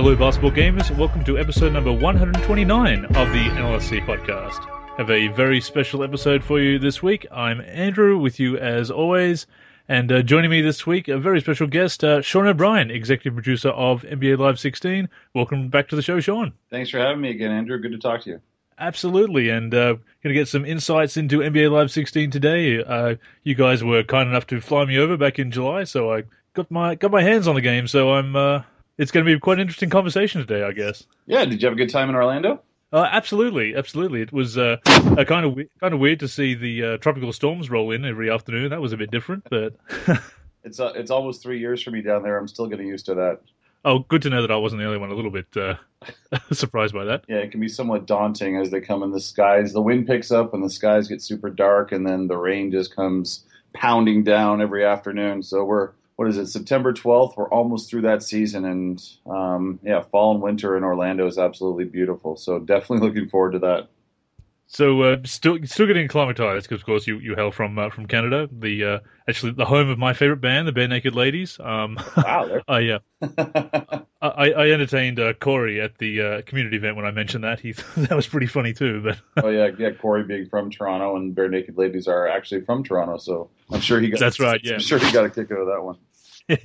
Hello, basketball gamers, and welcome to episode number 129 of the NLSC Podcast. Have a very special episode for you this week. I'm Andrew, with you as always, and joining me this week, a very special guest, Sean O'Brien, executive producer of NBA Live 16. Welcome back to the show, Sean. Thanks for having me again, Andrew. Good to talk to you. Absolutely, and going to get some insights into NBA Live 16 today. You guys were kind enough to fly me over back in July, so I got my hands on the game. So it's going to be quite an interesting conversation today, I guess. Yeah, did you have a good time in Orlando? Absolutely. It was kind of weird to see the tropical storms roll in every afternoon. That was a bit different, but it's almost 3 years for me down there. I'm still getting used to that. Oh, good to know that I wasn't the only one a little bit surprised by that. Yeah, it can be somewhat daunting as they come in the skies. The wind picks up and the skies get super dark, and then the rain just comes pounding down every afternoon. So September 12th? We're almost through that season, and fall and winter in Orlando is absolutely beautiful. So definitely looking forward to that. So still getting acclimatized because, of course, you hail from Canada, actually the home of my favorite band, the Bare Naked Ladies. Wow! I entertained Corey at the community event when I mentioned that. That was pretty funny too. But Corey being from Toronto and Bare Naked Ladies are actually from Toronto, so I'm sure he got. That's right. Yeah, I'm sure he got a kick out of that one.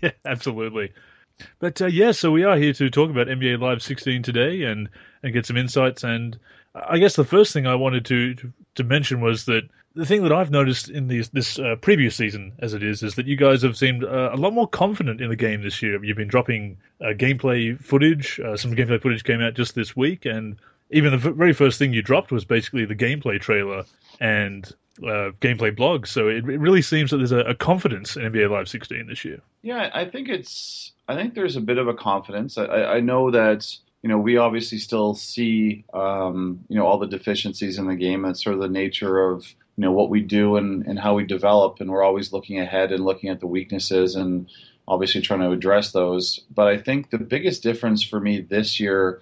Yeah, absolutely. But so we are here to talk about NBA Live 16 today and get some insights. And I guess the first thing I wanted to mention was that the thing that I've noticed in this previous season, as it is that you guys have seemed a lot more confident in the game this year. You've been dropping gameplay footage. Some gameplay footage came out just this week, and even the very first thing you dropped was basically the gameplay trailer and gameplay blog. So it really seems that there's a confidence in NBA Live 16 this year. Yeah, I think there's a bit of a confidence. I know that, we obviously still see, all the deficiencies in the game. That's sort of the nature of, what we do and how we develop. And we're always looking ahead and looking at the weaknesses and obviously trying to address those. But I think the biggest difference for me this year,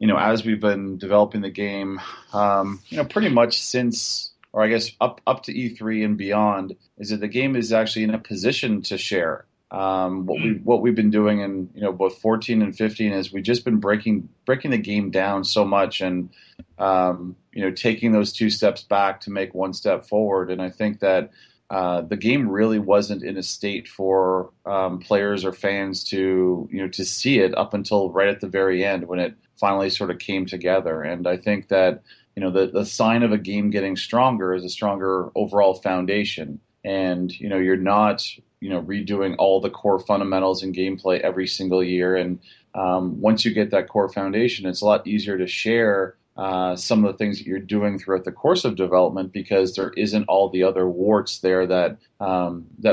as we've been developing the game, pretty much since, or I guess up to E3 and beyond, is that the game is actually in a position to share. What we've been doing in both 14 and 15 is we've just been breaking the game down so much and taking those two steps back to make one step forward. And I think that the game really wasn't in a state for players or fans to see it up until right at the very end when it finally sort of came together. And I think that the sign of a game getting stronger is a stronger overall foundation. And you're not redoing all the core fundamentals in gameplay every single year. And once you get that core foundation, it's a lot easier to share some of the things that you're doing throughout the course of development, because there isn't all the other warts there that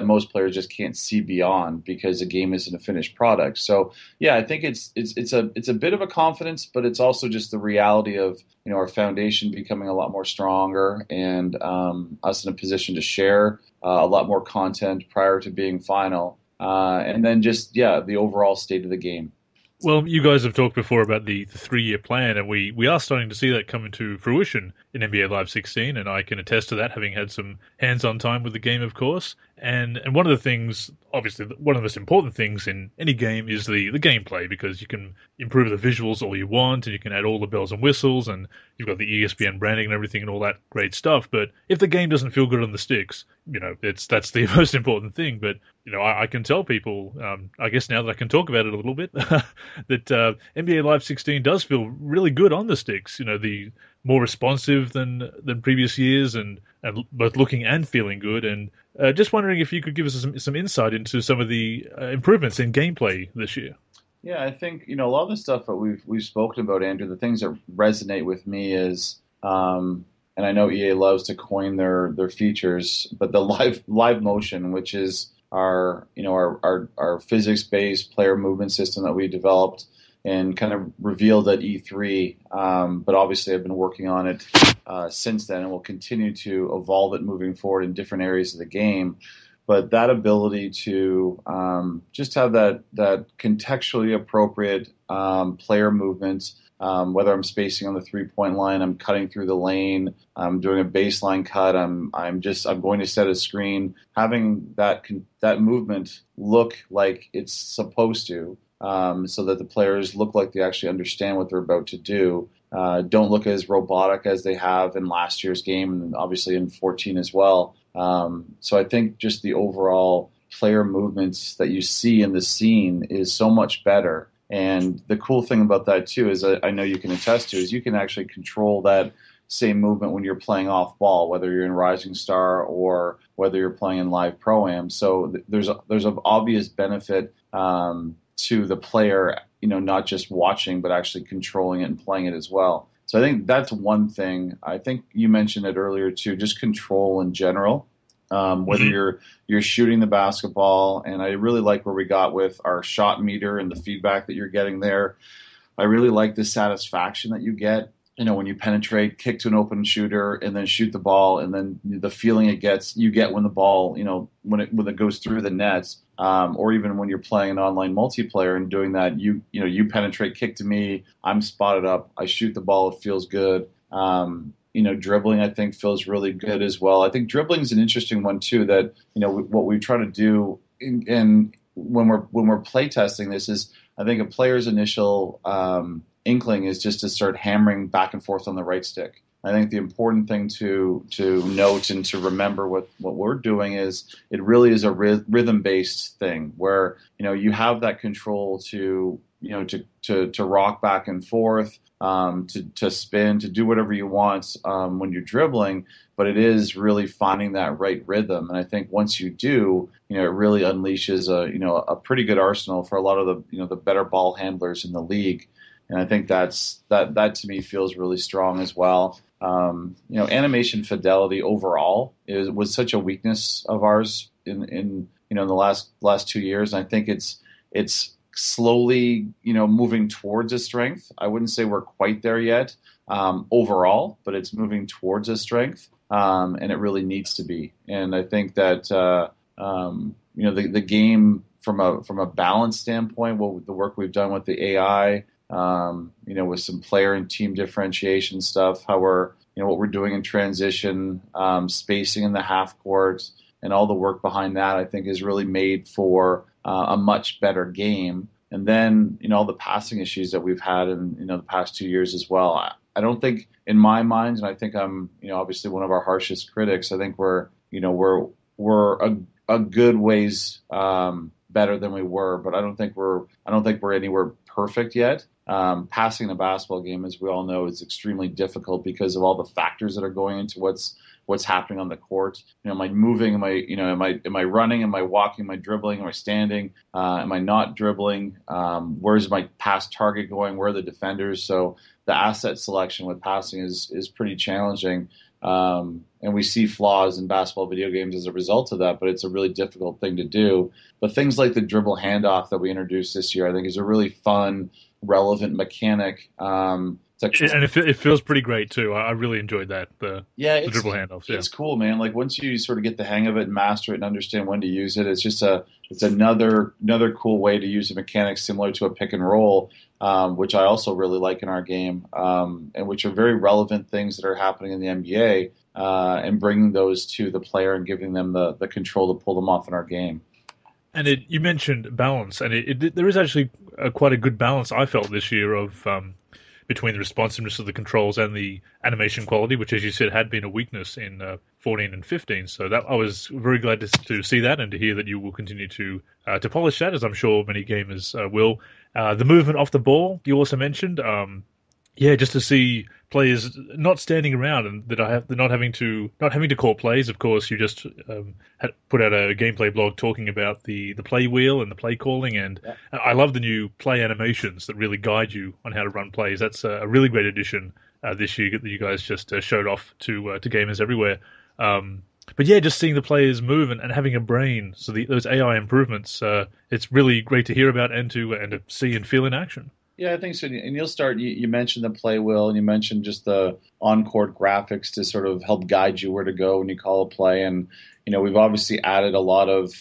most players just can't see beyond because the game isn't a finished product. So yeah, I think it's a bit of a confidence, but it's also just the reality of our foundation becoming a lot more stronger and us in a position to share a lot more content prior to being final, and then just the overall state of the game. Well, you guys have talked before about the 3-year plan, and we are starting to see that come into fruition in NBA Live 16, and I can attest to that, having had some hands-on time with the game, of course. And one of the things, obviously, one of the most important things in any game is the gameplay, because you can improve the visuals all you want, and you can add all the bells and whistles, and you've got the ESPN branding and everything and all that great stuff. But if the game doesn't feel good on the sticks, that's the most important thing. But I can tell people, I guess now that I can talk about it a little bit, that NBA Live 16 does feel really good on the sticks. The more responsive than previous years, and both looking and feeling good. And just wondering if you could give us some insight into some of the improvements in gameplay this year. Yeah, I think a lot of the stuff that we've spoken about, Andrew. The things that resonate with me is, and I know EA loves to coin their features, but the live motion, which is our physics-based player movement system that we developed and kind of revealed at E3. But obviously I've been working on it since then, and will continue to evolve it moving forward in different areas of the game. But that ability to just have that contextually appropriate player movement, whether I'm spacing on the 3-point line, I'm cutting through the lane, I'm doing a baseline cut, I'm going to set a screen, having that movement look like it's supposed to, so that the players look like they actually understand what they're about to do. Don't look as robotic as they have in last year's game and obviously in 14 as well. So I think just the overall player movements that you see in the scene is so much better. And the cool thing about that too is I know you can attest to is you can actually control that same movement when you're playing off ball, whether you're in Rising Star or whether you're playing in Live Pro-Am. So there's an obvious benefit to the player, not just watching, but actually controlling it and playing it as well. So I think that's one thing. I think you mentioned it earlier too, just control in general. Whether you're shooting the basketball, and I really like where we got with our shot meter and the feedback that you're getting there. I really like the satisfaction that you get, when you penetrate, kick to an open shooter, and then shoot the ball, and then the feeling you get when the ball, when it goes through the nets, or even when you're playing an online multiplayer and doing that, you penetrate, kick to me, I'm spotted up, I shoot the ball, it feels good. Dribbling, I think, feels really good as well. I think dribbling is an interesting one too. That what we try to do, and when we're play testing this, is I think a player's initial inkling is just to start hammering back and forth on the right stick. I think the important thing to note and to remember what we're doing is it really is a rhythm based thing where you have that control to rock back and forth. To spin, to do whatever you want when you're dribbling, but it is really finding that right rhythm. And I think once you do, it really unleashes a pretty good arsenal for a lot of the better ball handlers in the league. And I think that to me feels really strong as well. Animation fidelity overall was such a weakness of ours in the last 2 years. And I think it's slowly, moving towards a strength. I wouldn't say we're quite there yet overall, but it's moving towards a strength, and it really needs to be. And I think that the game from a balance standpoint, the work we've done with the AI, with some player and team differentiation stuff, how we're what we're doing in transition, spacing in the half court, and all the work behind that, I think, is really made for a much better game. And then, all the passing issues that we've had in the past 2 years as well. I don't think, in my mind, and I think I'm obviously one of our harshest critics, I think we're a good ways better than we were, but I don't think we're anywhere perfect yet. Passing the basketball game, as we all know, is extremely difficult because of all the factors that are going into what's happening on the court. Am I moving? Am I running? Am I walking? Am I dribbling? Am I standing? Am I not dribbling? Where's my pass target going? Where are the defenders? So the asset selection with passing is pretty challenging. And we see flaws in basketball video games as a result of that, but it's a really difficult thing to do. But things like the dribble handoff that we introduced this year, I think is a really fun, relevant mechanic. And it feels pretty great too. I really enjoyed that. The dribble handoffs. Yeah. It's cool, man. Like once you sort of get the hang of it and master it and understand when to use it, it's another cool way to use a mechanic similar to a pick and roll, which I also really like in our game, and which are very relevant things that are happening in the NBA, and bringing those to the player and giving them the control to pull them off in our game. And you mentioned balance, and there is actually quite a good balance I felt this year of between the responsiveness of the controls and the animation quality, which, as you said, had been a weakness in 14 and 15. So that I was very glad to see that and to hear that you will continue to polish that, as I'm sure many gamers will. The movement off the ball, you also mentioned. Just to see players not standing around and they're not having to call plays. Of course, you just had put out a gameplay blog talking about the play wheel and the play calling, and I love the new play animations that really guide you on how to run plays. That's a really great addition this year that you guys just showed off to gamers everywhere. But yeah, just seeing the players move and having a brain, so those AI improvements, it's really great to hear about and to see and feel in action. Yeah, I think so. And you'll start, you mentioned the play wheel, and you mentioned just the on-court graphics to sort of help guide you where to go when you call a play. And, we've obviously added a lot of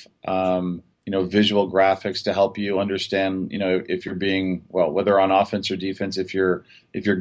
visual graphics to help you understand, if you're being, well, whether on offense or defense, if you're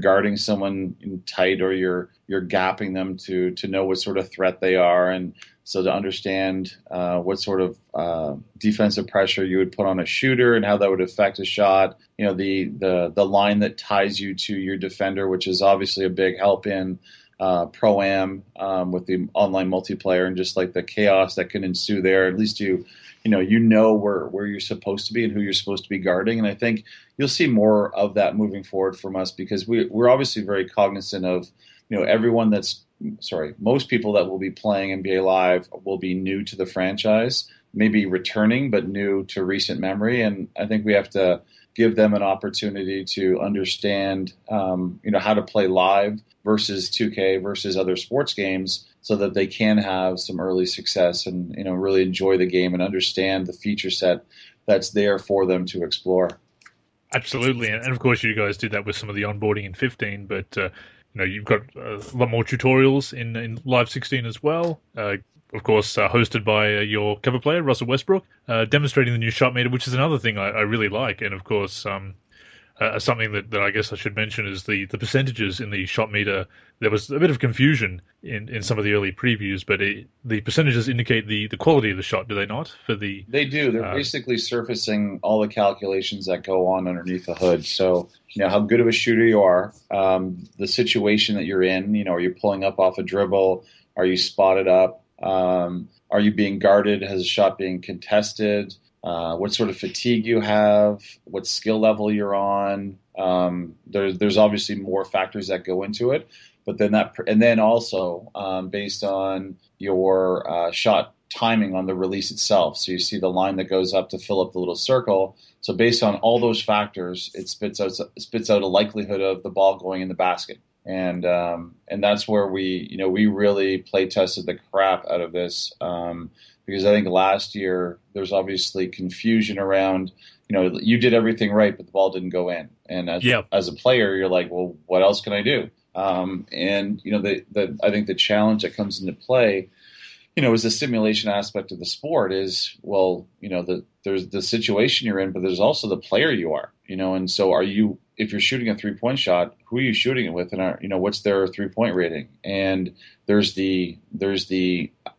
guarding someone tight or you're gapping them to know what sort of threat they are. And so to understand what sort of defensive pressure you would put on a shooter and how that would affect a shot, the line that ties you to your defender, which is obviously a big help in Pro-Am with the online multiplayer, and just like the chaos that can ensue there. At least you know where you're supposed to be and who you're supposed to be guarding. And I think you'll see more of that moving forward from us, because we're obviously very cognizant of, most people that will be playing NBA Live will be new to the franchise, maybe returning, but new to recent memory. And I think we have to give them an opportunity to understand, how to play live versus 2K versus other sports games, so that they can have some early success and, really enjoy the game and understand the feature set that's there for them to explore. Absolutely. And of course, you guys did that with some of the onboarding in 15, but, you've got a lot more tutorials in Live 16 as well. Of course, hosted by your cover player, Russell Westbrook, demonstrating the new shot meter, which is another thing I really like. And of course, something that I guess I should mention is the percentages in the shot meter. There was a bit of confusion in some of the early previews, but the percentages indicate the quality of the shot, do they not? They do. They're basically surfacing all the calculations that go on underneath the hood. So, how good of a shooter you are, the situation that you're in, are you pulling up off a dribble? Are you spotted up? Are you being guarded? Has a shot being contested? What sort of fatigue you have, what skill level you're on. There's obviously more factors that go into it, but then also based on your shot timing on the release itself. So you see the line that goes up to fill up the little circle. So based on all those factors, it spits out a likelihood of the ball going in the basket. And that's where we really play tested the crap out of this. Because I think last year there's obviously confusion around, you did everything right, but the ball didn't go in. And as a player, you're like, well, what else can I do? And I think the challenge that comes into play, is the simulation aspect of the sport is, well, there's the situation you're in, but there's also the player you are, and so if you're shooting a 3-point shot, who are you shooting it with? And what's their 3-point rating? And there's the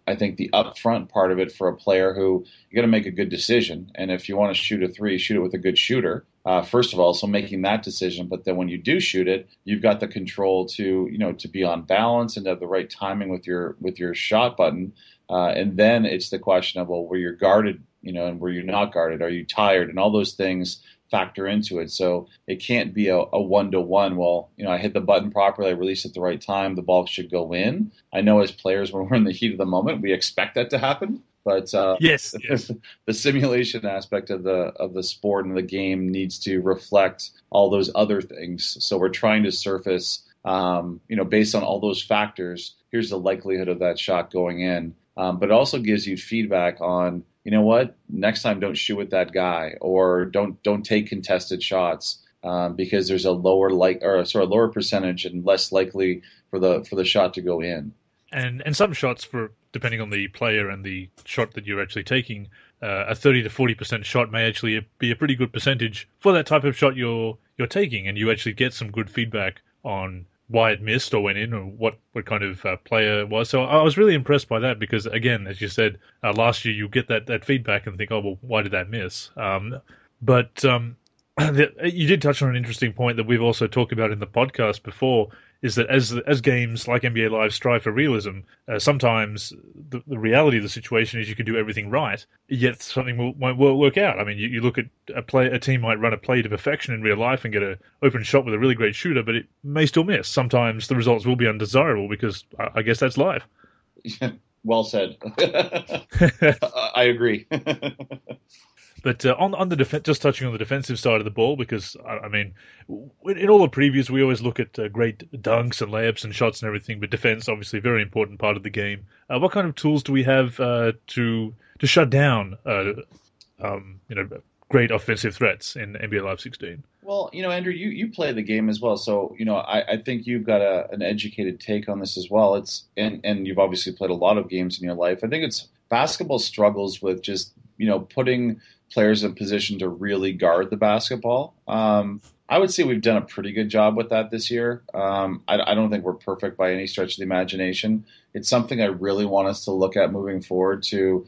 I think the upfront part of it for a player who you got to make a good decision. And if you want to shoot a 3, shoot it with a good shooter. First of all, so making that decision, but then when you do shoot it, you've got the control to be on balance and have the right timing with your shot button. And then it's the question of, well, were you guarded, and were you not guarded? Are you tired? And all those things factor into it. So it can't be a 1-to-1. Well, I hit the button properly, I release at the right time, the ball should go in. I know as players, when we're in the heat of the moment, we expect that to happen. But yes. The simulation aspect of the sport and the game needs to reflect all those other things. So we're trying to surface, based on all those factors, here's the likelihood of that shot going in. But it also gives you feedback on, what, next time don't shoot with that guy, or don't take contested shots because there's a lower percentage and less likely for the shot to go in. And some shots, depending on the player and the shot that you're actually taking, a 30 to 40% shot may actually be a pretty good percentage for that type of shot you're taking, and you actually get some good feedback on why it missed or went in, or what kind of player it was. So I was really impressed by that, because, again, as you said, last year you get that feedback and think, oh, well, why did that miss? But you did touch on an interesting point that we've also talked about in the podcast before, is that as games like NBA Live strive for realism, sometimes the reality of the situation is you can do everything right, yet something won't work out. I mean, you look at a team might run a play to perfection in real life and get an open shot with a really great shooter, but it may still miss. Sometimes the results will be undesirable, because I guess that's life. Well said. I agree. But on the just touching on the defensive side of the ball, because, I mean, in all the previews, we always look at great dunks and layups and shots and everything, but defense, obviously, a very important part of the game. What kind of tools do we have to shut down, great offensive threats in NBA Live 16? Well, Andrew, you play the game as well, so I think you've got an educated take on this as well. And you've obviously played a lot of games in your life. I think basketball struggles with just putting players in position to really guard the basketball. I would say we've done a pretty good job with that this year. I don't think we're perfect by any stretch of the imagination. It's something I really want us to look at moving forward to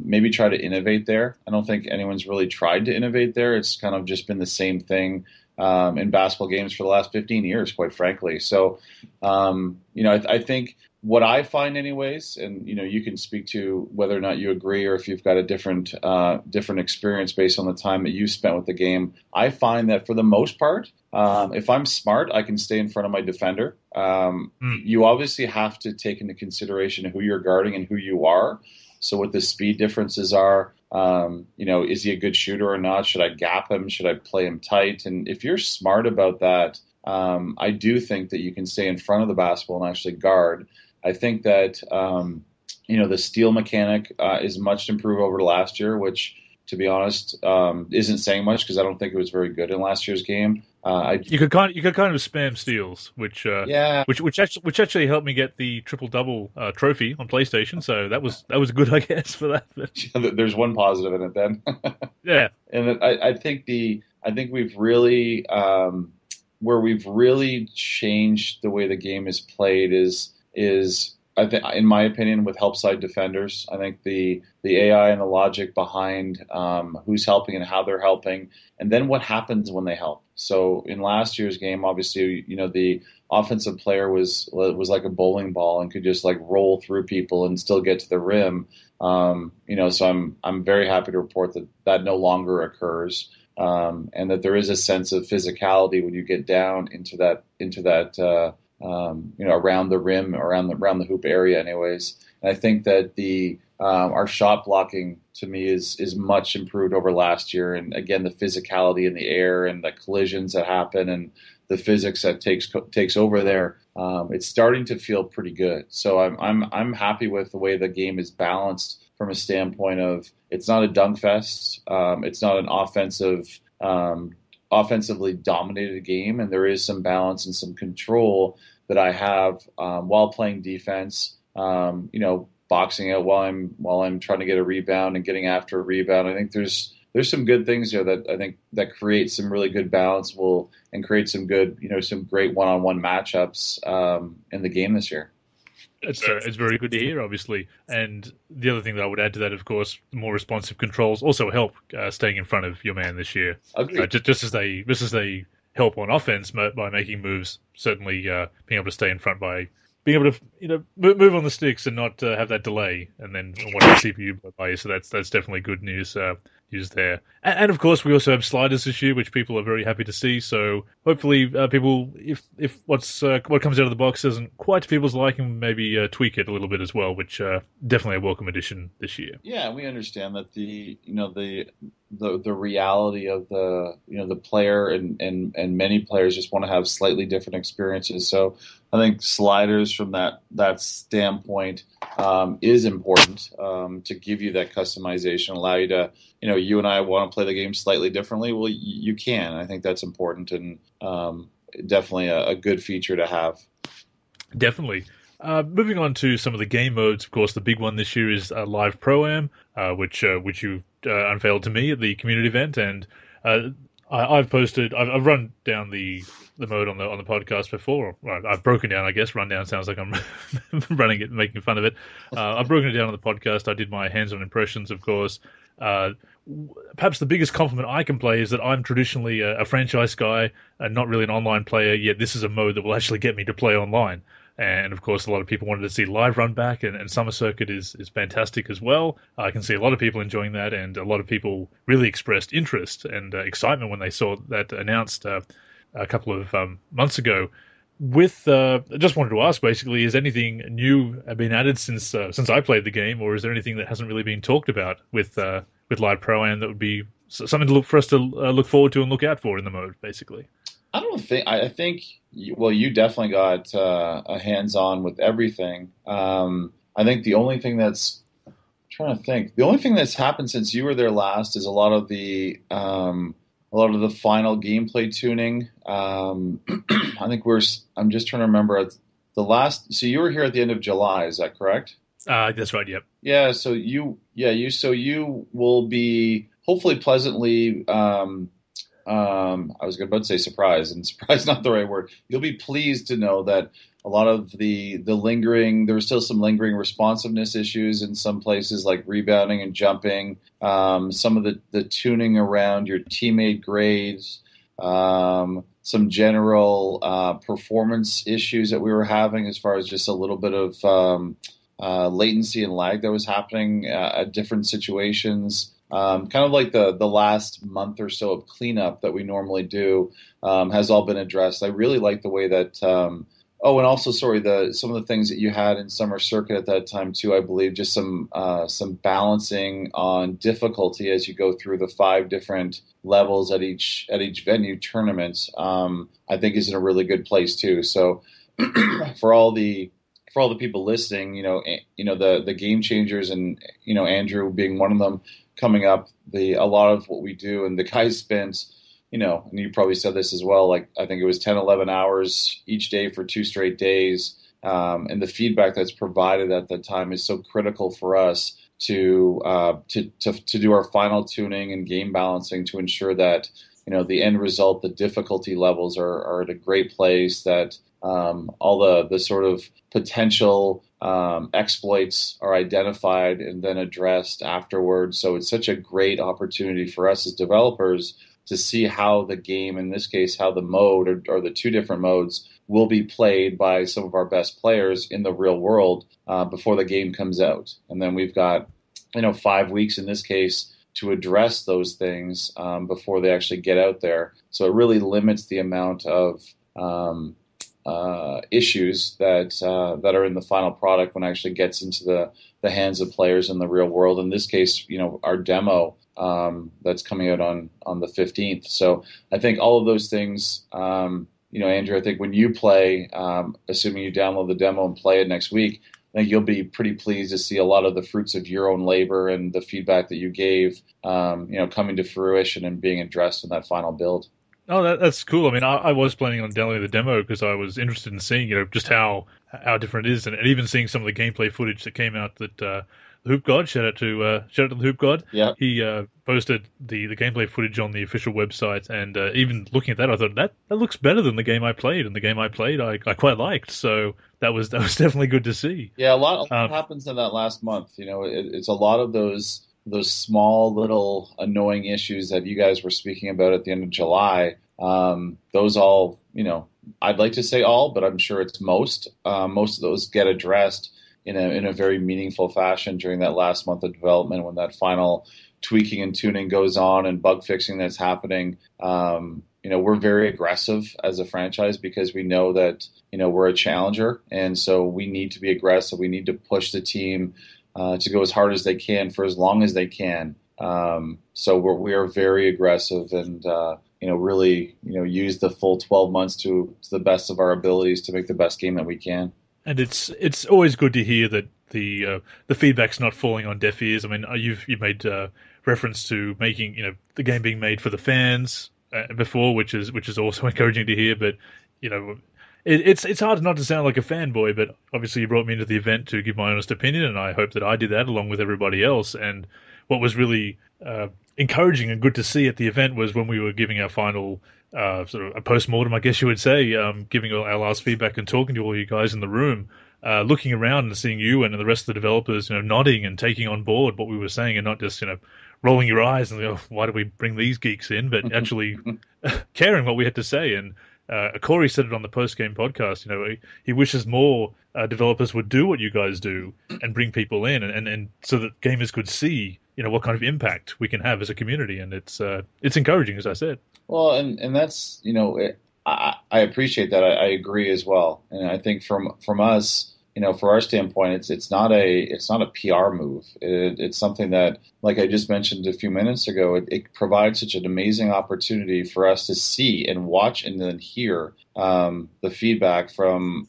maybe try to innovate there. I don't think anyone's really tried to innovate there. It's kind of just been the same thing in basketball games for the last 15 years, quite frankly. So, I think what I find anyways, and, you can speak to whether or not you agree or if you've got a different experience based on the time that you spent with the game. I find that for the most part, if I'm smart, I can stay in front of my defender. You obviously have to take into consideration who you're guarding and who you are. So what the speed differences are, is he a good shooter or not? Should I gap him? Should I play him tight? And if you're smart about that, I do think that you can stay in front of the basketball and actually guard. I think that, the steal mechanic is much improved over last year, which, to be honest, isn't saying much because I don't think it was very good in last year's game. You could kind of spam steals, which actually helped me get the triple-double trophy on PlayStation. So that was good, I guess, for that. There's one positive in it, then. Yeah, and I think we've really where we've really changed the way the game is played is I think, in my opinion, with help side defenders. I think the AI and the logic behind who's helping and how they're helping, and then what happens when they help. So in last year's game, obviously, the offensive player was like a bowling ball and could just like roll through people and still get to the rim. So I'm very happy to report that no longer occurs, and that there is a sense of physicality when you get down into that. Around the rim, around the hoop area, anyways. And I think that our shot blocking to me is much improved over last year. And again, the physicality in the air and the collisions that happen and the physics that takes over there, it's starting to feel pretty good. So I'm happy with the way the game is balanced from a standpoint of it's not a dunk fest, it's not an offensively dominated game, and there is some balance and some control that I have while playing defense. Boxing out while I'm trying to get a rebound and getting after a rebound. I think there's some good things there that I think that create some really good balance and create some good some great one-on-one matchups in the game this year. It's very good to hear, obviously. And the other thing that I would add to that, of course, the more responsive controls also help staying in front of your man this year. Just as they help on offense by making moves, certainly being able to stay in front by being able to move on the sticks and not have that delay, and then watch the CPU by you. So that's definitely good news there. And of course, we also have sliders this year, which people are very happy to see. So hopefully, people, if what comes out of the box isn't quite to people's liking, maybe tweak it a little bit as well, which definitely a welcome addition this year. Yeah, we understand that the reality of the player and many players just want to have slightly different experiences. So I think sliders from that standpoint is important to give you that customization, allow you to, you and I want to play the game slightly differently. Well, you can. I think that's important and definitely a good feature to have. Definitely. Moving on to some of the game modes, of course, the big one this year is Live Pro-Am, which you unveiled to me at the community event, and I've run down the mode on the podcast before. Well, I've broken down, I guess. Run down sounds like I'm running it, making fun of it. I've broken it down on the podcast. I did my hands-on impressions, of course. Perhaps the biggest compliment I can play is that I'm traditionally a franchise guy and not really an online player, yet this is a mode that will actually get me to play online. And, of course, a lot of people wanted to see live run back, and Summer Circuit is fantastic as well. I can see a lot of people enjoying that, and a lot of people really expressed interest and excitement when they saw that announced a couple of months ago. I just wanted to ask, basically, has anything new been added since I played the game, or is there anything that hasn't really been talked about with Live Pro-Am that would be something to look forward to and look out for in the mode, basically? I think you definitely got a hands-on with everything. I think the only thing that's happened since you were there last is a lot of the final gameplay tuning. I'm just trying to remember the last. So you were here at the end of July, is that correct? That's right. Yep. Yeah, so you will be hopefully pleasantly. I was about to say surprised, and surprised not the right word. You'll be pleased to know that a lot of the lingering, there was still some lingering responsiveness issues in some places, like rebounding and jumping. Some of the tuning around your teammate grades. Some general performance issues that we were having, as far as just a little bit of latency and lag that was happening at different situations. Kind of like the last month or so of cleanup that we normally do has all been addressed. I really like the way that. And also, sorry, some of the things that you had in Summer Circuit at that time too. I believe just some balancing on difficulty as you go through the 5 different levels at each venue tournament. I think is in a really good place too. So for all the people listening, the game changers, and Andrew being one of them coming up, a lot of what we do, and the guys spent, and you probably said this as well, like I think it was 10, 11 hours each day for 2 straight days. And the feedback that's provided at that time is so critical for us to do our final tuning and game balancing to ensure that, the end result, the difficulty levels are at a great place, that all the sort of potential exploits are identified and then addressed afterwards. So it's such a great opportunity for us as developers to see how the game, in this case, how the mode or the 2 different modes will be played by some of our best players in the real world before the game comes out. And then we've got, 5 weeks in this case to address those things before they actually get out there. So it really limits the amount of issues that are in the final product when it actually gets into the hands of players in the real world. In this case, our demo that's coming out on the 15th. So I think all of those things, Andrew, I think when you play, assuming you download the demo and play it next week, I think you'll be pretty pleased to see a lot of the fruits of your own labor and the feedback that you gave, coming to fruition and being addressed in that final build. Oh, that's cool. I mean, I was planning on downloading the demo because I was interested in seeing, just how different it is, and even seeing some of the gameplay footage that came out that the Hoop God, shout out to the Hoop God. Yeah. He posted the gameplay footage on the official website, and even looking at that, I thought that looks better than the game I played, and the game I played I quite liked. So that was definitely good to see. Yeah, a lot happens in that last month. It's a lot of those small little annoying issues that you guys were speaking about at the end of July. Those all, I'd like to say all, but I'm sure it's most of those get addressed in a very meaningful fashion during that last month of development, when that final tweaking and tuning goes on and bug fixing that's happening. We're very aggressive as a franchise because we know that, we're a challenger. And so we need to be aggressive. We need to push the team to go as hard as they can for as long as they can. So we are very aggressive and, really, use the full 12 months to the best of our abilities to make the best game that we can. And it's always good to hear that the feedback's not falling on deaf ears. I mean, you've made reference to making the game being made for the fans before, which is also encouraging to hear. But it's hard not to sound like a fanboy. But obviously, you brought me into the event to give my honest opinion, and I hope that I did that along with everybody else. And what was really encouraging and good to see at the event was when we were giving our final sort of a post-mortem, I guess you would say, giving our last feedback and talking to all you guys in the room, looking around and seeing you and the rest of the developers, nodding and taking on board what we were saying, and not just, rolling your eyes and go, why do we bring these geeks in? But actually caring what we had to say. And Corey said it on the post-game podcast, he wishes more developers would do what you guys do and bring people in, and so that gamers could see, what kind of impact we can have as a community. And it's encouraging, as I said. Well, and that's, I appreciate that. I agree as well. And I think from us, for our standpoint, it's not a PR move. It's something that, like I just mentioned a few minutes ago, it provides such an amazing opportunity for us to see and watch and then hear the feedback from,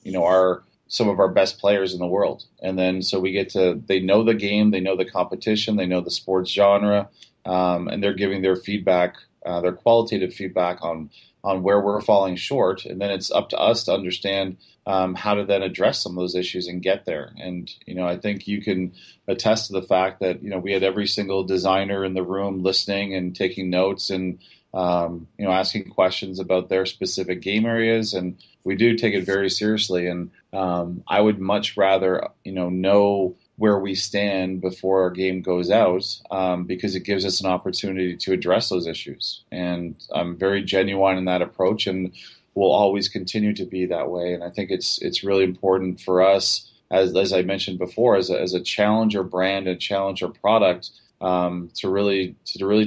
some of our best players in the world. And then so they know the game, they know the competition, they know the sports genre, and they're giving their feedback, their qualitative feedback on where we're falling short. And then it's up to us to understand, how to then address some of those issues and get there. And, I think you can attest to the fact that, we had every single designer in the room listening and taking notes and, asking questions about their specific game areas. And we do take it very seriously. And I would much rather, know where we stand before our game goes out, because it gives us an opportunity to address those issues. And I'm very genuine in that approach and will always continue to be that way. And I think it's really important for us, as I mentioned before, as a challenger brand and challenger product, to really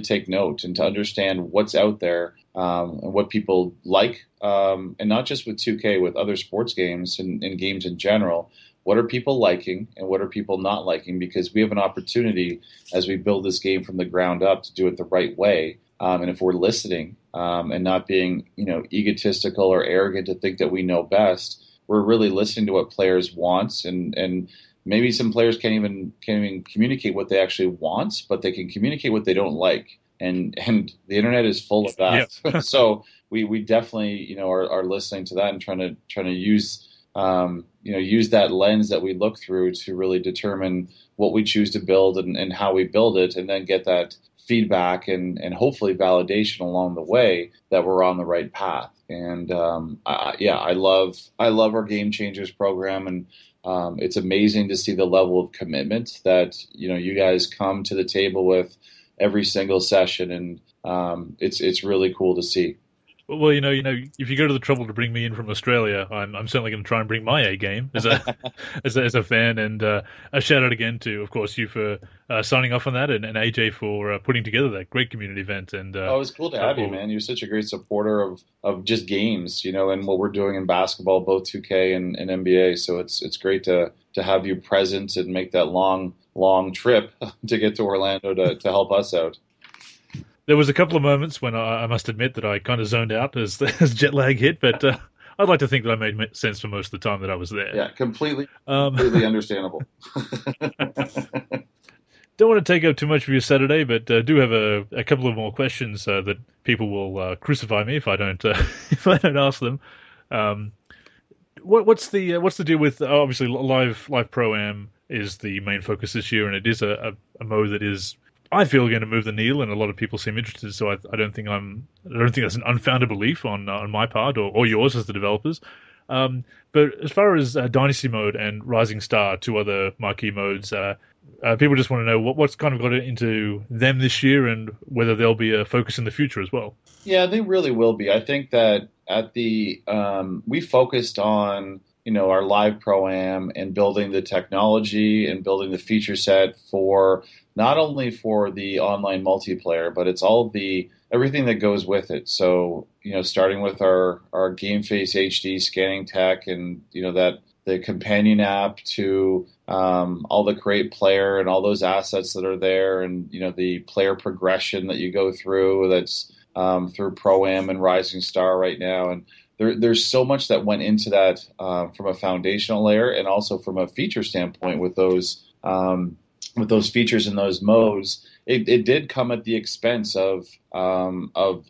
take note and to understand what's out there, and what people like, and not just with 2K, with other sports games and games in general. What are people liking and what are people not liking? Because we have an opportunity as we build this game from the ground up to do it the right way. And if we're listening, and not being, egotistical or arrogant to think that we know best, we're really listening to what players want. And maybe some players can't even communicate what they actually want, but they can communicate what they don't like. And the internet is full of that. Yep. So we definitely, are listening to that and trying to use, use that lens that we look through to really determine what we choose to build and how we build it, and then get that feedback and hopefully validation along the way that we're on the right path. And I love our Game Changers program, and it's amazing to see the level of commitment that you guys come to the table with every single session, and it's really cool to see. Well, if you go to the trouble to bring me in from Australia, I'm certainly going to try and bring my A game as a as a fan. And a shout out again to, of course, you for signing off on that, and AJ for putting together that great community event. And it was cool to have you, man. You're such a great supporter of just games, and what we're doing in basketball, both 2K and NBA. So it's great to have you present and make that long trip to get to Orlando to help us out. There was a couple of moments when I must admit that I kind of zoned out as jet lag hit, but I'd like to think that I made sense for most of the time that I was there. Yeah, completely understandable. Don't want to take up too much of your Saturday, but do have a couple of more questions that people will crucify me if I don't ask them. What's the deal with, obviously Live Pro-Am is the main focus this year, and it is a mode that is, I feel, going to move the needle, and a lot of people seem interested. So I don't think that's an unfounded belief on my part or yours as the developers. But as far as Dynasty mode and Rising Star, two other marquee modes, people just want to know what's kind of got into them this year, and whether there'll be a focus in the future as well. Yeah, they really will be. I think that we focused on our Live Pro-Am and building the technology and building the feature set for not only for the online multiplayer, but it's all everything that goes with it. So, starting with our Game Face HD scanning tech, and that the companion app, to all the Create Player and all those assets that are there, and the player progression that you go through, that's through Pro-Am and Rising Star right now. And there's so much that went into that from a foundational layer, and also from a feature standpoint with those features and those modes. It did come at the expense of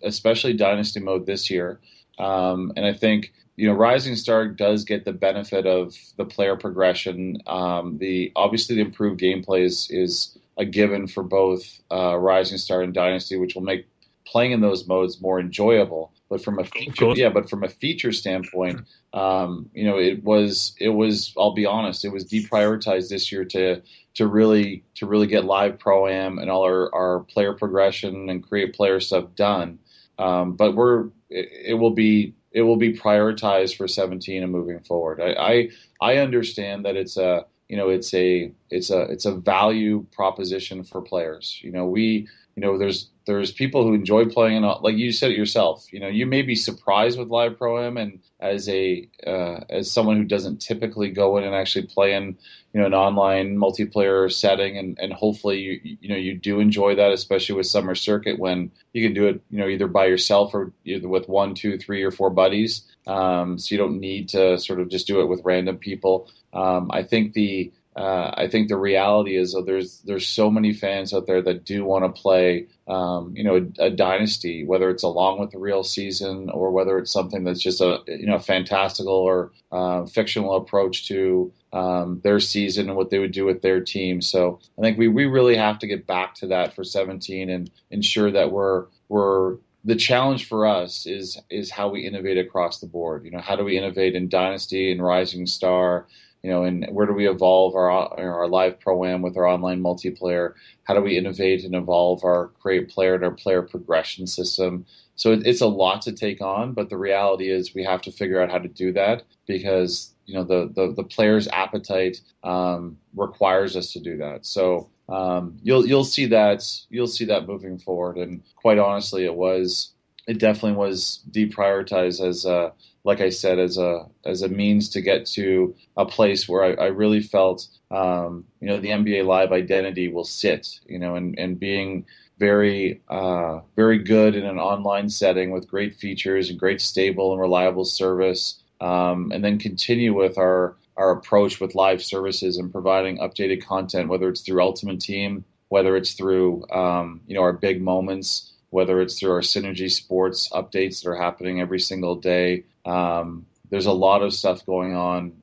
especially Dynasty mode this year, and I think Rising Star does get the benefit of the player progression. Obviously the improved gameplay is a given for both Rising Star and Dynasty, which will make playing in those modes more enjoyable. But from a feature standpoint, it was I'll be honest, it was deprioritized this year to really get Live Pro-Am and all our player progression and Create Player stuff done. But it will be prioritized for 17 and moving forward. I understand that it's a value proposition for players. There's people who enjoy playing, like you said it yourself. You may be surprised with Live Pro-Am, and as someone who doesn't typically go in and actually play in an online multiplayer setting, and hopefully you do enjoy that, especially with Summer Circuit, when you can do it either by yourself or either with 1, 2, 3, or 4 buddies. So you don't need to sort of just do it with random people. I think I think the reality is that there's so many fans out there that do want to play, a dynasty, whether it's along with the real season or whether it's something that's just a fantastical or fictional approach to their season and what they would do with their team. So I think we really have to get back to that for 17 and ensure that we're the challenge for us is how we innovate across the board. How do we innovate in Dynasty and Rising Star? And where do we evolve our live pro-am with our online multiplayer? How do we innovate and evolve our create player and our player progression system? So it's a lot to take on, but the reality is we have to figure out how to do that because the player's appetite requires us to do that. So you'll see that moving forward. And quite honestly, it definitely was deprioritized as like I said, as a means to get to a place where I really felt, the NBA Live identity will sit, and being very, very good in an online setting with great features and great stable and reliable service, and then continue with our approach with live services and providing updated content, whether it's through Ultimate Team, whether it's through, our big moments, whether it's through our Synergy Sports updates that are happening every single day. There's a lot of stuff going on,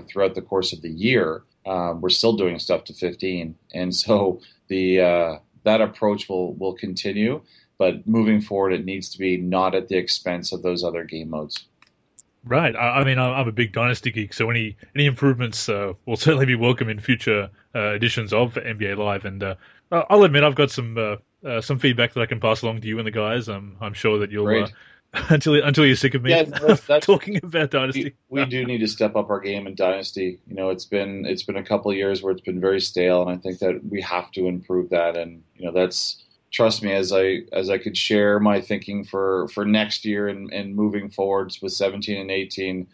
throughout the course of the year. We're still doing stuff to 15. And so that approach will continue, but moving forward, it needs to be not at the expense of those other game modes. Right. I mean, I'm a big Dynasty geek, so any improvements will certainly be welcome in future editions of NBA Live. And I'll admit I've got some feedback that I can pass along to you and the guys. I'm sure that you'll until you're sick of me talking about Dynasty. We do need to step up our game in Dynasty. It's been a couple of years where it's been very stale, and I think that we have to improve that. And that's, trust me, as I could share my thinking for next year and moving forwards with 17 and 18,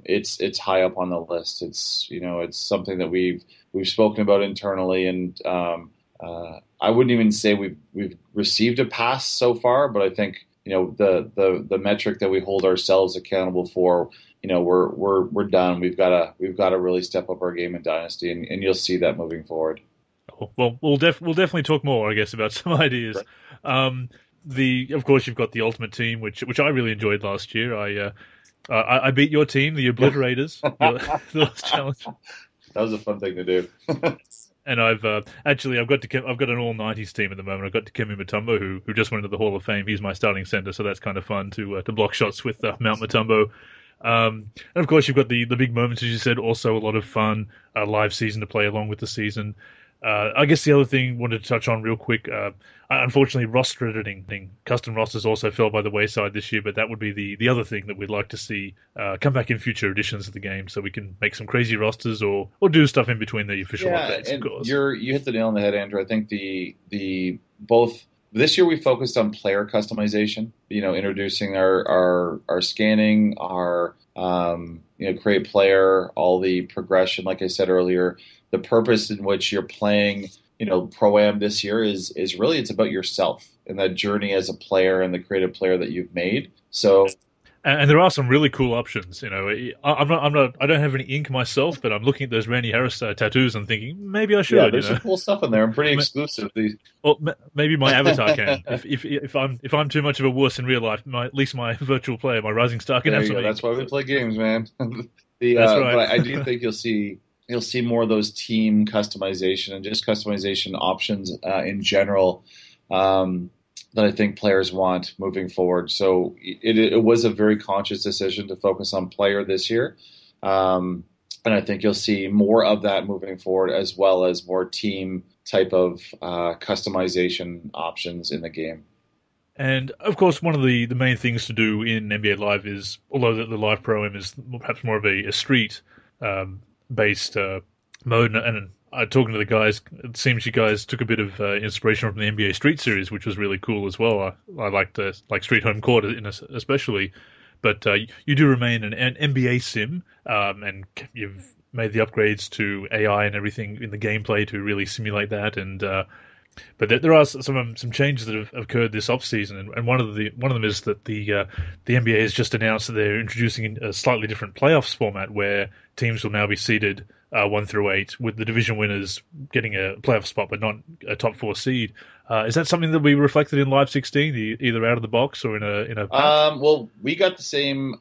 it's high up on the list. It's it's something that we've spoken about internally, and I wouldn't even say we've received a pass so far, but I think the metric that we hold ourselves accountable for, we're done. We've got to really step up our game in Dynasty, and you'll see that moving forward. Well, we'll definitely talk more, I guess, about some ideas. Right. Of course, you've got the Ultimate Team, which I really enjoyed last year. I beat your team, the Obliterators, the last challenge. That was a fun thing to do. And I've got an all 90s team at the moment. I've got Dikembe Mutombo, who just went into the Hall of Fame. He's my starting center, so that's kind of fun to block shots with Mount Mutombo. And of course, you've got the big moments, as you said. Also, a lot of fun live season to play along with the season. I guess the other thing I wanted to touch on real quick, unfortunately, roster editing, custom rosters also fell by the wayside this year, but that would be the other thing that we'd like to see come back in future editions of the game, so we can make some crazy rosters or do stuff in between the official updates, of course. You hit the nail on the head, Andrew. I think both this year we focused on player customization, introducing our scanning, our create player, all the progression, like I said earlier. The purpose in which you're playing, Pro-Am this year is really it's about yourself and that journey as a player and the creative player that you've made. So, and there are some really cool options. I don't have any ink myself, but I'm looking at those Randy Harris tattoos and thinking maybe I should. Yeah, there's some cool stuff in there. I'm pretty exclusive. Well, maybe my avatar can. If I'm too much of a wuss in real life, at least my virtual player, my Rising Star, can have something. That's why we play games, man. That's right. But I do think you'll see more of those team customization and just customization options in general that I think players want moving forward. So it was a very conscious decision to focus on player this year. And I think you'll see more of that moving forward, as well as more team type of customization options in the game. And, of course, one of the main things to do in NBA Live is, although the Live Pro-Am is perhaps more of a street based mode, and talking to the guys, it seems you guys took a bit of inspiration from the NBA Street Series, which was really cool as well. I liked Street Home Court especially, but you do remain an NBA sim, and you've made the upgrades to AI and everything in the gameplay to really simulate that. And but there are some changes that have occurred this off season, and one of them is that the NBA has just announced that they're introducing a slightly different playoffs format where teams will now be seeded 1 through 8, with the division winners getting a playoff spot but not a top 4 seed. Is that something that we reflected in Live 16, either out of the box or in a patch? Well, we got the same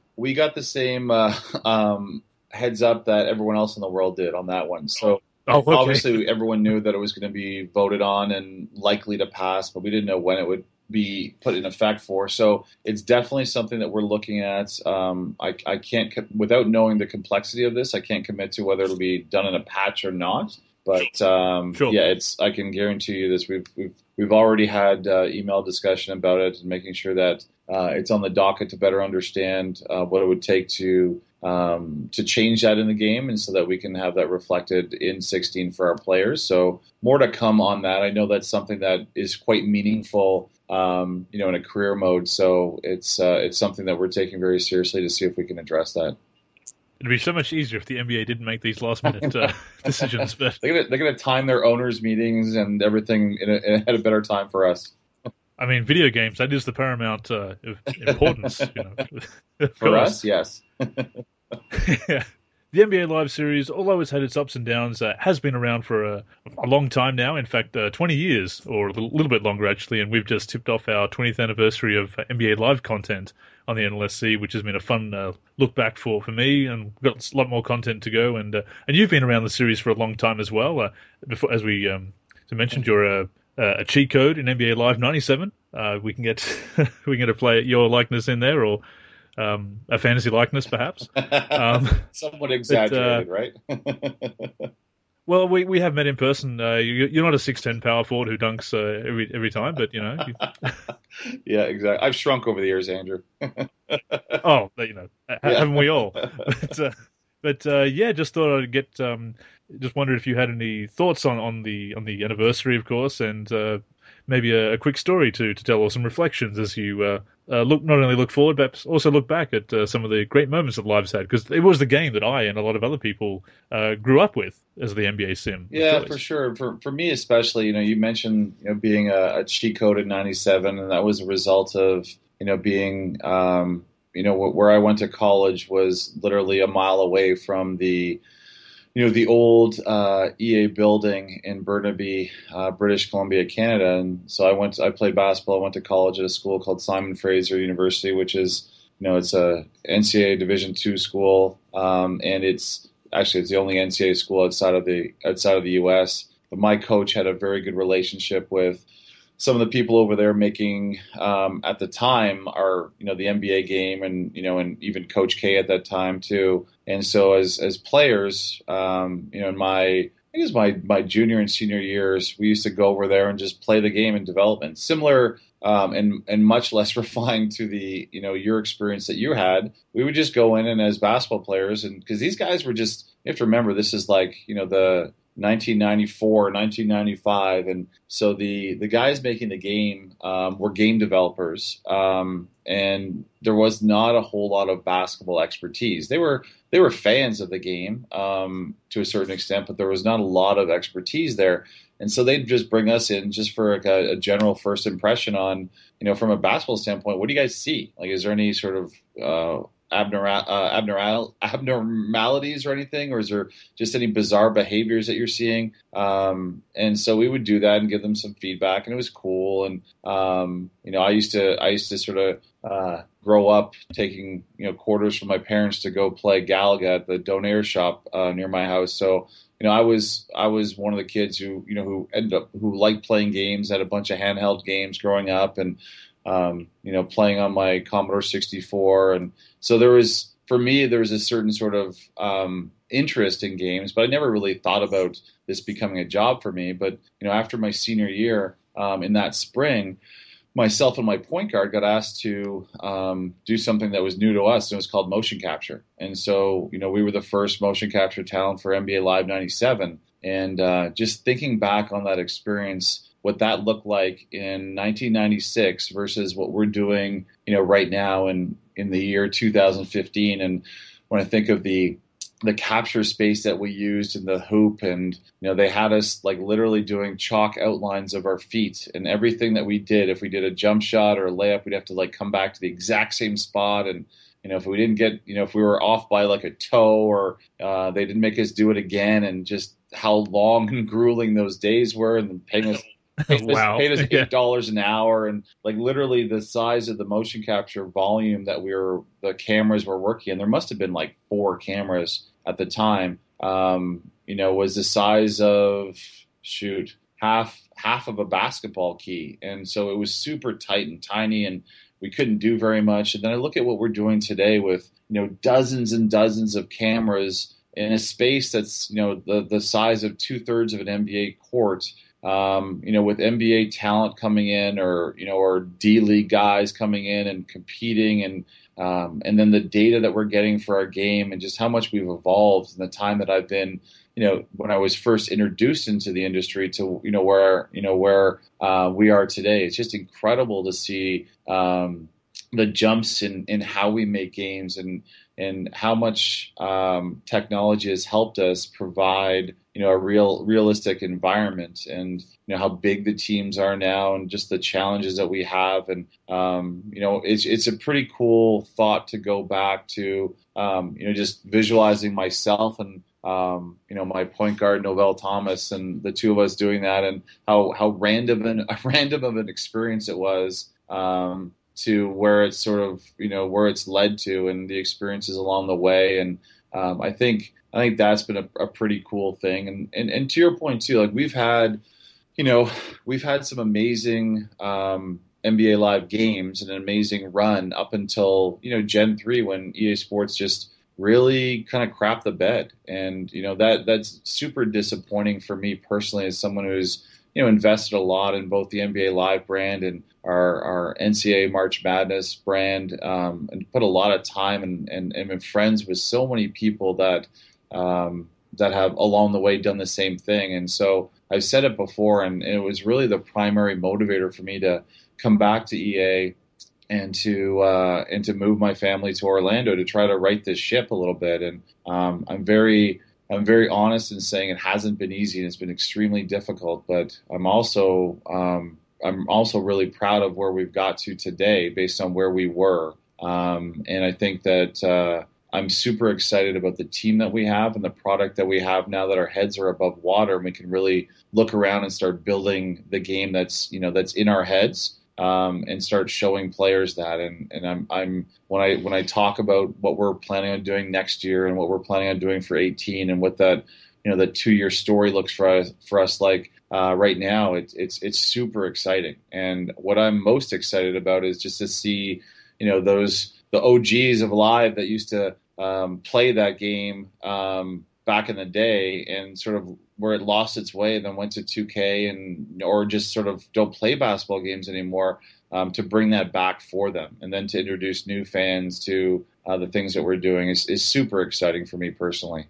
heads up that everyone else in the world did on that one. So Okay. obviously everyone knew that it was going to be voted on and likely to pass, but we didn't know when it would be put in effect for. So it's definitely something that we're looking at. I can't, without knowing the complexity of this, I can't commit to whether it'll be done in a patch or not. But Sure. yeah, I can guarantee you this. We've already had email discussion about it and making sure that it's on the docket to better understand what it would take to change that in the game, and so that we can have that reflected in 16 for our players. So more to come on that. I know that's something that is quite meaningful, in a career mode. So it's something that we're taking very seriously to see if we can address that. It'd be so much easier if the NBA didn't make these last-minute decisions. But they're gonna time their owners' meetings and everything at a better time for us. I mean, video games, that is the paramount of importance. For us, yes. Yeah. The NBA Live series, although it's had its ups and downs, has been around for a long time now. In fact, 20 years, or a little bit longer, actually. And we've just tipped off our 20th anniversary of NBA Live content on the NLSC, which has been a fun look back for me. And we've got a lot more content to go. And you've been around the series for a long time as well. Before, as we mentioned, you're a cheat code in NBA Live 97. We can get to play your likeness in there, or a fantasy likeness, perhaps. Somewhat exaggerated, right? Well, we have met in person. You're not a 6'10" power forward who dunks every time, but Yeah, exactly. I've shrunk over the years, Andrew. Haven't we all? But yeah, just thought I'd get. Just wondered if you had any thoughts on the anniversary, of course, and maybe a quick story to tell, or some reflections as you not only look forward, but also look back at some of the great moments that Live's had, because it was the game that I and a lot of other people grew up with as the NBA sim. Yeah, for sure. For me especially, you mentioned being a cheat code in '97, and that was a result of being where I went to college was literally a mile away from the old EA building in Burnaby, British Columbia, Canada. And so I played basketball. I went to college at a school called Simon Fraser University, which is, it's a NCAA Division II school. And it's the only NCAA school outside of the US. But my coach had a very good relationship with some of the people over there making, at the time, our, the NBA game, and, and even Coach K at that time too. And so as players, in my junior and senior years, we used to go over there and just play the game in development, similar, and much less refined to the, your experience that you had. We would just go in, and as basketball players, and because these guys were just, you have to remember, this is like, the 1994, 1995, and so the guys making the game were game developers, and there was not a whole lot of basketball expertise. They were fans of the game to a certain extent, but there was not a lot of expertise there, and so they'd just bring us in just for a general first impression on, from a basketball standpoint, what do you guys see? Like, is there any sort of abnormalities or anything, or is there just any bizarre behaviors that you're seeing? And so we would do that and give them some feedback, and it was cool. And I used to sort of grow up taking quarters from my parents to go play Galaga at the Donair shop near my house. So I was one of the kids who who liked playing games, had a bunch of handheld games growing up, and playing on my Commodore 64. And so there was a certain sort of interest in games, but I never really thought about this becoming a job for me. But, after my senior year, in that spring, myself and my point guard got asked to do something that was new to us, and it was called motion capture. And so, we were the first motion capture talent for NBA Live 97. And just thinking back on that experience, what that looked like in 1996 versus what we're doing, right now in the year 2015. And when I think of the capture space that we used in the hoop, and they had us like literally doing chalk outlines of our feet, and everything that we did, if we did a jump shot or a layup, we'd have to like come back to the exact same spot. And if we didn't get, if we were off by like a toe, or they didn't make us do it again, and just how long and grueling those days were, and paying us Wow. paid us Yeah. $8 an hour, and like literally the size of the motion capture volume that the cameras were working, and there must have been like 4 cameras at the time. Was the size of half of a basketball key, and so it was super tight and tiny, and we couldn't do very much. And then I look at what we're doing today with dozens and dozens of cameras in a space that's the size of 2/3 of an NBA court. With NBA talent coming in, or D League guys coming in and competing, and then the data that we're getting for our game, and just how much we've evolved in the time that I've been, when I was first introduced into the industry to, where we are today. It's just incredible to see the jumps in how we make games, and how much technology has helped us provide a realistic environment, and how big the teams are now, and just the challenges that we have. And it's a pretty cool thought to go back to just visualizing myself and my point guard Novell Thomas, and the two of us doing that, and how random of an experience it was, to where it's sort of where it's led to, and the experiences along the way. And I think that's been a pretty cool thing. And to your point too, like we've had some amazing NBA Live games, and an amazing run up until Gen 3, when EA Sports just really kind of crapped the bed. And that's super disappointing for me personally, as someone who's invested a lot in both the NBA Live brand and our NCAA March Madness brand, and put a lot of time and been friends with so many people that have along the way done the same thing. And so I've said it before, and it was really the primary motivator for me to come back to EA and to move my family to Orlando to try to right this ship a little bit. And I'm very honest in saying it hasn't been easy, and it's been extremely difficult. But I'm also really proud of where we've got to today, based on where we were. And I think that I'm super excited about the team that we have and the product that we have now that our heads are above water, and we can really look around and start building the game that's in our heads. And start showing players that. And I'm when I talk about what we're planning on doing next year, and what we're planning on doing for 18, and what that the 2-year story looks for us like right now, it's super exciting. And what I'm most excited about is just to see the OGs of Live that used to play that game back in the day, and sort of where it lost its way, then went to 2K, or just sort of don't play basketball games anymore, to bring that back for them, and then to introduce new fans to the things that we're doing is super exciting for me personally.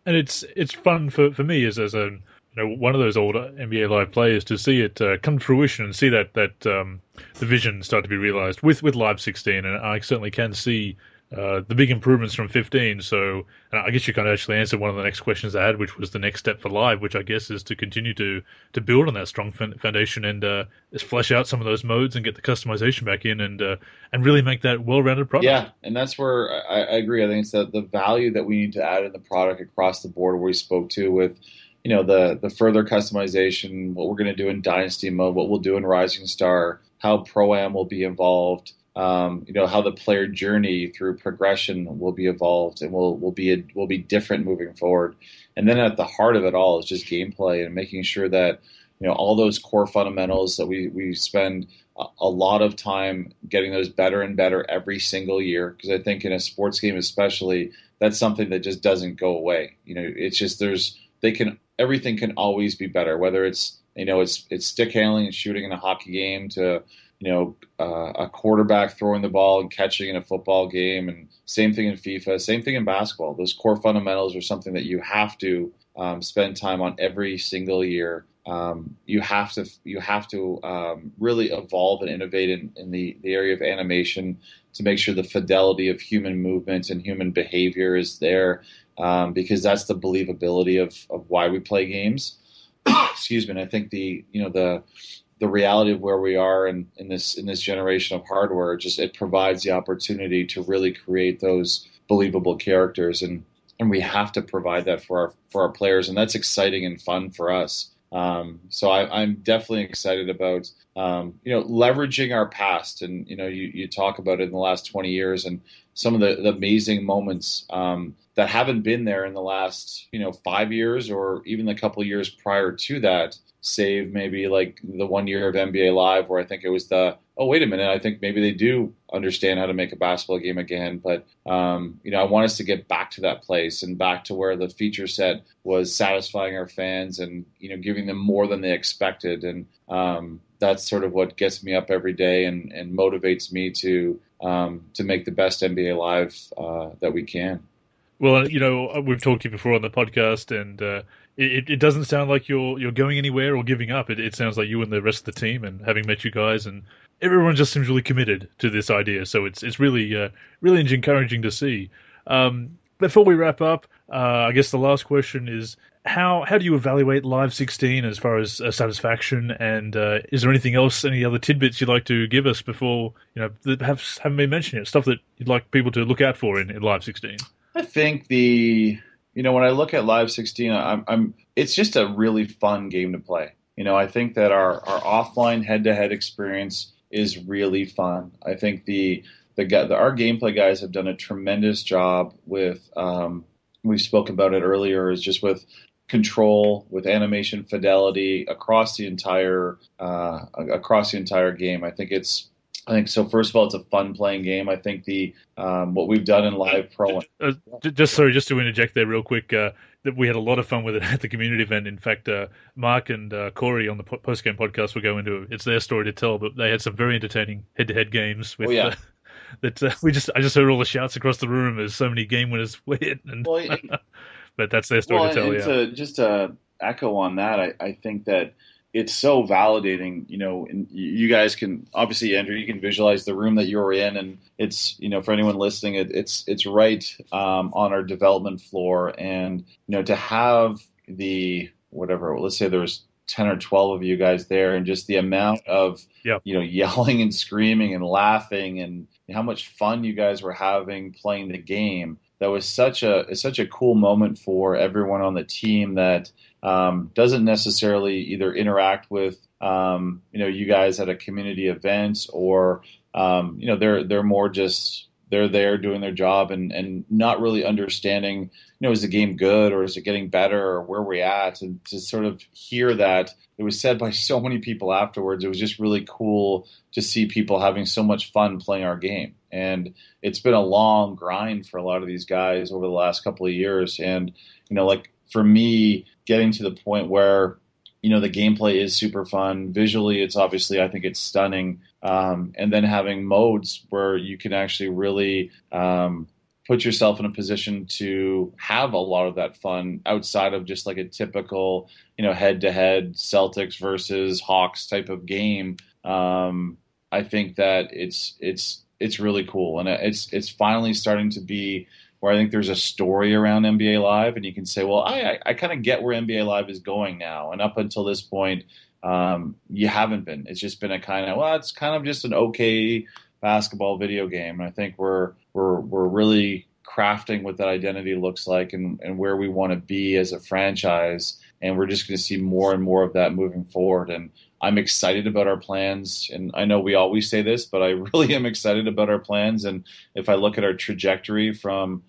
And it's fun for me as a one of those older NBA Live players to see it come to fruition, and see that the vision start to be realized with Live 16. And I certainly can see the big improvements from 15. So I guess you kind of actually answered one of the next questions I had, which was the next step for Live, which I guess is to continue to build on that strong foundation, and flesh out some of those modes, and get the customization back in, and really make that well-rounded product. Yeah, and that's where I agree. I think it's the value that we need to add in the product across the board, where we spoke to with the further customization, what we're going to do in Dynasty mode, what we'll do in Rising Star, how Pro-Am will be involved, how the player journey through progression will be evolved, and will be different moving forward. And then at the heart of it all is just gameplay, and making sure that all those core fundamentals that we spend a lot of time getting those better and better every single year. Because I think in a sports game especially, that's something that just doesn't go away. It's just everything can always be better, whether it's it's stick handling and shooting in a hockey game, to a quarterback throwing the ball and catching in a football game, and same thing in FIFA, same thing in basketball. Those core fundamentals are something that you have to spend time on every single year. You have to really evolve and innovate in the area of animation, to make sure the fidelity of human movement and human behavior is there, because that's the believability of why we play games. Excuse me. And I think the the reality of where we are in this generation of hardware, it provides the opportunity to really create those believable characters, and we have to provide that for our players, and that's exciting and fun for us. So I'm definitely excited about leveraging our past, and you talk about it in the last 20 years and some of the amazing moments that haven't been there in the last 5 years or even the couple of years prior to that, save maybe like the 1 year of NBA Live where I think it was wait a minute, I think maybe they do understand how to make a basketball game again. But I want us to get back to that place and back to where the feature set was satisfying our fans and giving them more than they expected. And that's sort of what gets me up every day and motivates me to make the best NBA Live that we can. Well, we've talked to you before on the podcast, and it doesn't sound like you're going anywhere or giving up. It sounds like you and the rest of the team, and having met you guys, and everyone just seems really committed to this idea. So it's really really encouraging to see. Before we wrap up, I guess the last question is how do you evaluate Live 16 as far as satisfaction? And is there anything else, any other tidbits you'd like to give us before that haven't been mentioned yet? Stuff that you'd like people to look out for in Live 16. I think when I look at Live 16, it's just a really fun game to play. I think that our offline head-to-head experience is really fun. I think our gameplay guys have done a tremendous job with. We spoke about it earlier. Is just with control, with animation fidelity across the entire game. I think so. First of all, it's a fun playing game. I think what we've done in Live Pro. Just to interject there real quick, that we had a lot of fun with it at the community event. In fact, Mark and Corey on the post-game podcast will go into it's their story to tell, but they had some very entertaining head-to-head games with. I just heard all the shouts across the room as so many game winners win, but that's their story to tell. To echo on that, I think that it's so validating, and you guys can obviously, Andrew, you can visualize the room that you're in, and it's, for anyone listening, it's right on our development floor, and to have let's say there was 10 or 12 of you guys there, and just the amount of yelling and screaming and laughing, and how much fun you guys were having playing the game. That was such a cool moment for everyone on the team that doesn't necessarily either interact with you guys at a community event, or they're more just they're there doing their job and not really understanding, is the game good or is it getting better or where we're at, and to sort of hear that it was said by so many people afterwards. It was just really cool to see people having so much fun playing our game. And it's been a long grind for a lot of these guys over the last couple of years. And, like for me, getting to the point where, the gameplay is super fun. Visually, it's obviously, I think it's stunning. And then having modes where you can actually really put yourself in a position to have a lot of that fun outside of just like a typical, head-to-head Celtics versus Hawks type of game. I think that it's really cool, and it's finally starting to be where I think there's a story around NBA Live, and you can say, well, I kind of get where NBA Live is going now, and up until this point, you haven't been. It's just been a kind of, it's kind of just an okay basketball video game, and I think we're really crafting what that identity looks like and where we want to be as a franchise, and we're just going to see more and more of that moving forward. And I'm excited about our plans, and I know we always say this, but I really am excited about our plans. And if I look at our trajectory from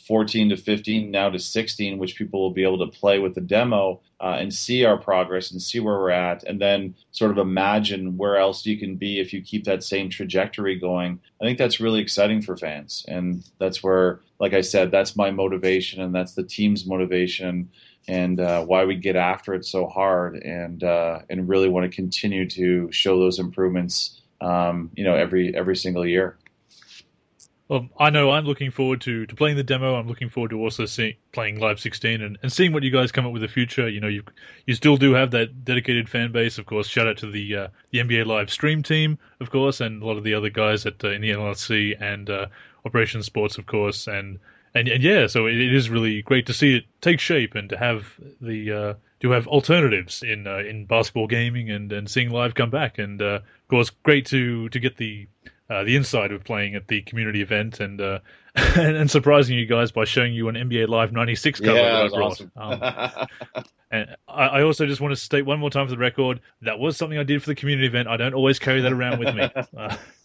14 to 15, now to 16, which people will be able to play with the demo and see our progress and see where we're at, and then sort of imagine where else you can be if you keep that same trajectory going, I think that's really exciting for fans. And that's where, like I said, that's my motivation, and that's the team's motivation, and why we get after it so hard, and really want to continue to show those improvements, every single year. Well, I know I'm looking forward to playing the demo. I'm looking forward to also playing Live 16 and seeing what you guys come up with in the future. You still do have that dedicated fan base, of course. Shout out to the NBA Live stream team, of course, and a lot of the other guys in the NLSC and Operation Sports, of course, And yeah, so it is really great to see it take shape and to have the have alternatives in basketball gaming and seeing live come back. And of course, great to get the inside of playing at the community event and surprising you guys by showing you an NBA Live '96 cover that I brought. Awesome. And I also just want to state one more time for the record, that was something I did for the community event. I don't always carry that around with me.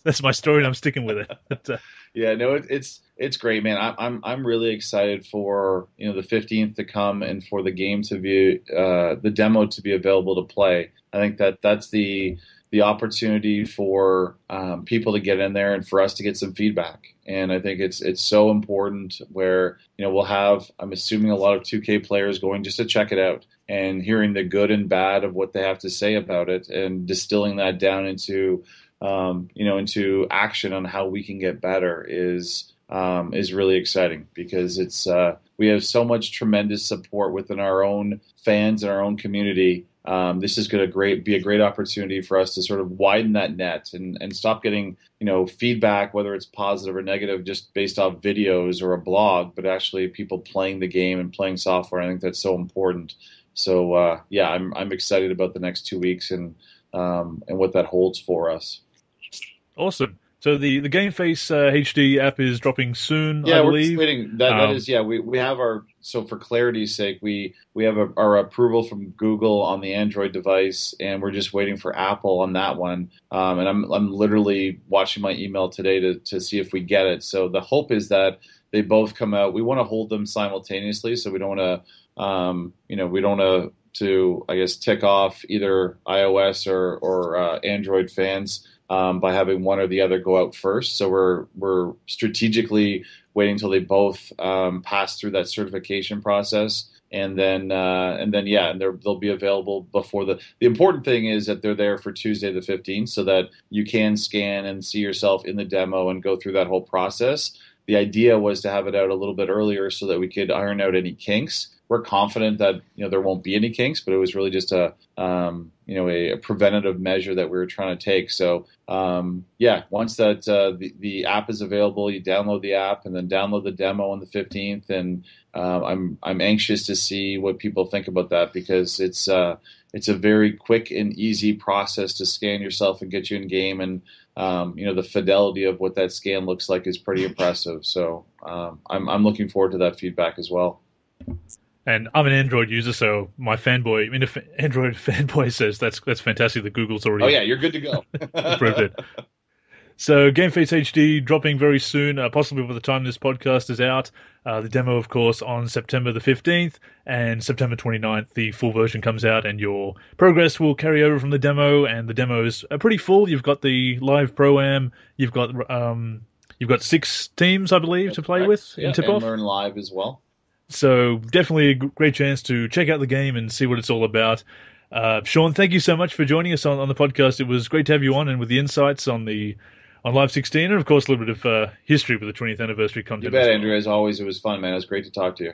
That's my story, and I'm sticking with it. But, yeah, no, it's great, man. I'm really excited for the 15th to come and for the game to be the demo to be available to play. I think that's the opportunity for people to get in there and for us to get some feedback. And I think it's so important where we'll have, I'm assuming, a lot of 2K players going just to check it out and hearing the good and bad of what they have to say about it and distilling that down into into action on how we can get better is really exciting, because it's we have so much tremendous support within our own fans and our own community. This is going to be a great opportunity for us to sort of widen that net and stop getting feedback, whether it's positive or negative, just based off videos or a blog, but actually people playing the game and playing software. I think that's so important. So I'm excited about the next 2 weeks and what that holds for us. Awesome. So the Game Face HD app is dropping soon, yeah, I we're believe. just waiting. That is, yeah. We have so for clarity's sake, we have our approval from Google on the Android device, and we're just waiting for Apple on that one. And I'm literally watching my email today to see if we get it. So the hope is that they both come out. We want to hold them simultaneously, so we don't want to I guess tick off either iOS or Android fans by having one or the other go out first. So we're strategically waiting until they both pass through that certification process, and then they'll be available before the important thing is that they're there for Tuesday the 15th, so that you can scan and see yourself in the demo and go through that whole process. The idea was to have it out a little bit earlier so that we could iron out any kinks. We're confident that there won't be any kinks, but it was really just a preventative measure that we were trying to take. So once that the app is available, you download the app and then download the demo on the 15th. And I'm anxious to see what people think about that, because it's a very quick and easy process to scan yourself and get you in game. And the fidelity of what that scan looks like is pretty impressive. So I'm looking forward to that feedback as well. And I'm an Android user, so my if Android fanboy says that's fantastic that Google's already... Oh yeah, you're good to go. Approved it. So Game Face HD dropping very soon, possibly by the time this podcast is out. The demo, of course, on September the 15th, and September 29th, the full version comes out, and your progress will carry over from the demo, and the demo is pretty full. You've got the live Pro-Am, you've got 6 teams, I believe, to play with in tip-off. And learn live as well. So definitely a great chance to check out the game and see what it's all about. Sean, thank you so much for joining us on the podcast. It was great to have you on, and with the insights on Live 16, and of course a little bit of history with the 20th anniversary content. You bet, Andrew. As always, it was fun, man. It was great to talk to you.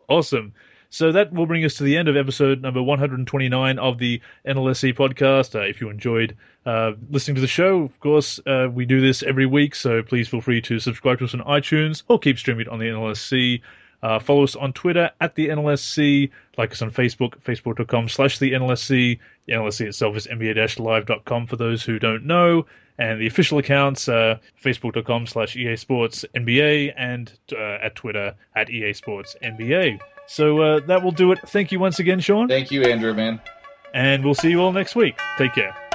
Awesome. So that will bring us to the end of episode number 129 of the NLSC podcast. If you enjoyed listening to the show, of course, we do this every week, so please feel free to subscribe to us on iTunes or keep streaming it on the NLSC. Follow us on Twitter at the NLSC. Like us on Facebook, facebook.com/the NLSC. The NLSC itself is NBA-live.com for those who don't know. And the official accounts, facebook.com/EA Sports NBA and at Twitter at EA Sports NBA. So that will do it. Thank you once again, Sean. Thank you, Andrew, man. And we'll see you all next week. Take care.